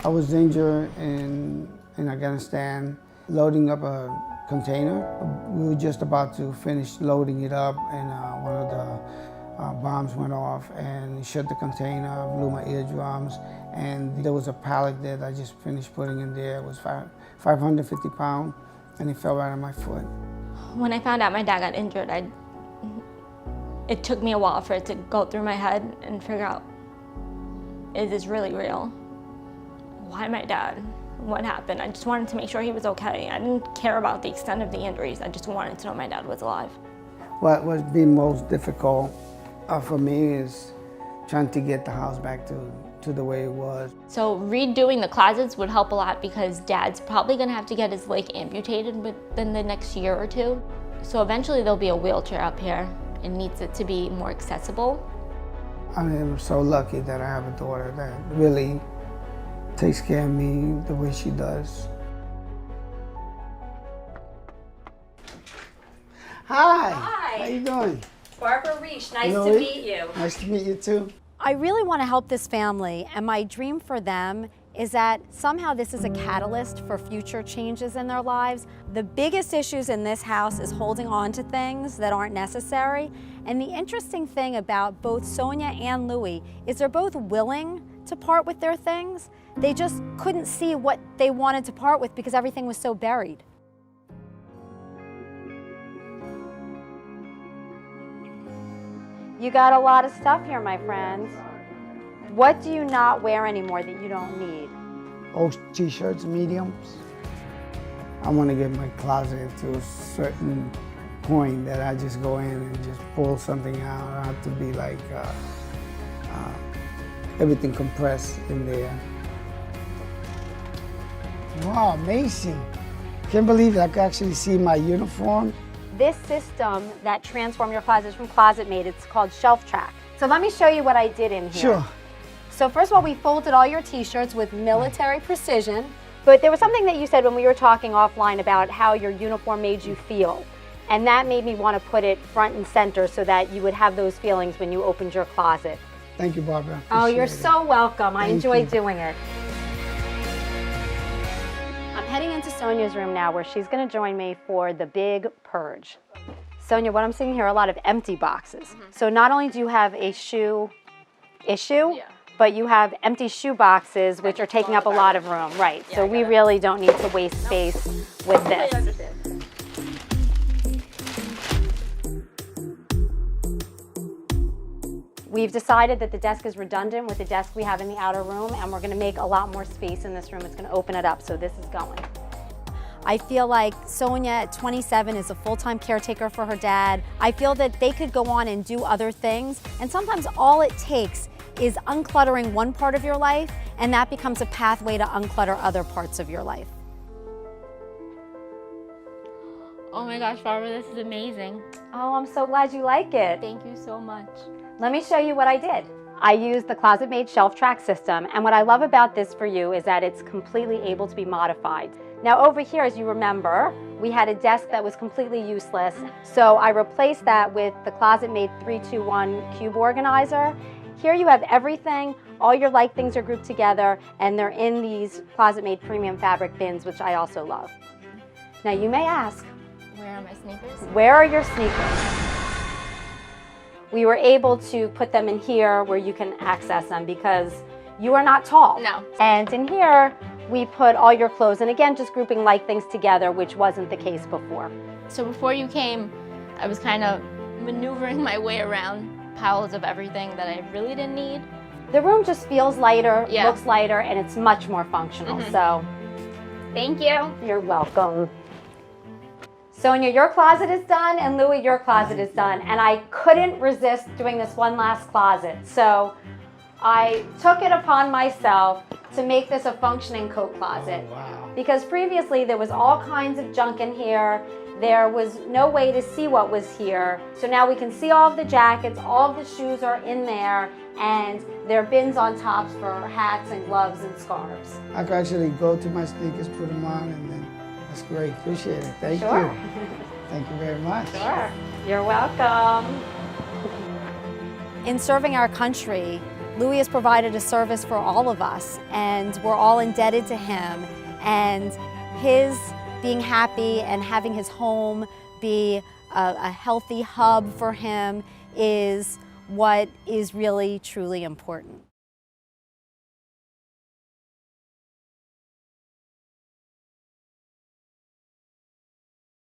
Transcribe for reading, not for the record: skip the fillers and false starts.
I was injured in Afghanistan, loading up a container. We were just about to finish loading it up, and one of the bombs went off and shut the container, blew my eardrums, and there was a pallet that I just finished putting in there. It was 550 pounds, and it fell right on my foot. When I found out my dad got injured, it took me a while for it to go through my head and figure out, is this really real? Why my dad? What happened? I just wanted to make sure he was okay. I didn't care about the extent of the injuries. I just wanted to know my dad was alive. What was been most difficult for me is trying to get the house back to the way it was. So redoing the closets would help a lot because Dad's probably gonna have to get his leg amputated within the next year or two. So eventually there'll be a wheelchair up here and needs it to be more accessible. I'm so lucky that I have a daughter that really takes care of me the way she does. Hi. Hi. How you doing? Barbara Reich, nice to meet you. Nice to meet you too. I really want to help this family, and my dream for them is that somehow this is a catalyst for future changes in their lives. The biggest issues in this house is holding on to things that aren't necessary. And the interesting thing about both Sonia and Louie is they're both willing to part with their things. They just couldn't see what they wanted to part with because everything was so buried. You got a lot of stuff here, my friends. What do you not wear anymore that you don't need? Old t-shirts, mediums. I want to get my closet to a certain point that I just go in and just pull something out. I don't have to be like everything compressed in there. Wow, amazing. Can't believe I can actually see my uniform. This system that transforms your closets from ClosetMaid, it's called ShelfTrack. So let me show you what I did in here. Sure. So first of all, we folded all your t-shirts with military precision. But there was something that you said when we were talking offline about how your uniform made you feel. And that made me want to put it front and center so that you would have those feelings when you opened your closet. Thank you, Barbara. Oh, you're Appreciate it. so welcome. I Thank enjoyed you. doing it. I'm heading into Sonia's room now where she's going to join me for the big purge. Sonia, what I'm seeing here are a lot of empty boxes. So not only do you have a shoe issue, but you have empty shoe boxes which are taking up a lot of room. Right, so we really don't need to waste space with this. We've decided that the desk is redundant with the desk we have in the outer room, and we're gonna make a lot more space in this room. It's gonna open it up, so this is going. I feel like Sonia at 27 is a full-time caretaker for her dad. I feel that they could go on and do other things, and sometimes all it takes is uncluttering one part of your life, and that becomes a pathway to unclutter other parts of your life. Oh my gosh, Barbara, this is amazing. Oh, I'm so glad you like it. Thank you so much. Let me show you what I did. I used the ClosetMaid ShelfTrack system, and what I love about this for you is that it's completely able to be modified. Now over here, as you remember, we had a desk that was completely useless, so I replaced that with the ClosetMaid 321 cube organizer. Here you have everything, all your like things are grouped together, and they're in these ClosetMaid premium fabric bins, which I also love. Now you may ask, Where are my sneakers? where are your sneakers? We were able to put them in here where you can access them because you are not tall. No. And in here, we put all your clothes, and again, just grouping like things together, which wasn't the case before. So before you came, I was kind of maneuvering my way around piles of everything that I really didn't need. The room just feels lighter, Yeah. looks lighter, and it's much more functional. So Thank you. you're welcome. Sonia, your closet is done, and Louie, your closet is done. And I couldn't resist doing this one last closet. So I took it upon myself to make this a functioning coat closet. Oh, wow. Because previously there was all kinds of junk in here. There was no way to see what was here. So now we can see all of the jackets, all of the shoes are in there, and there are bins on tops for hats and gloves and scarves. I could actually go to my sneakers, put them on, and then that's great. Appreciate it. Thank Sure. you. Thank you very much. Sure. You're welcome. In serving our country, Louis has provided a service for all of us, and we're all indebted to him. And his being happy and having his home be a healthy hub for him is what is really, truly important.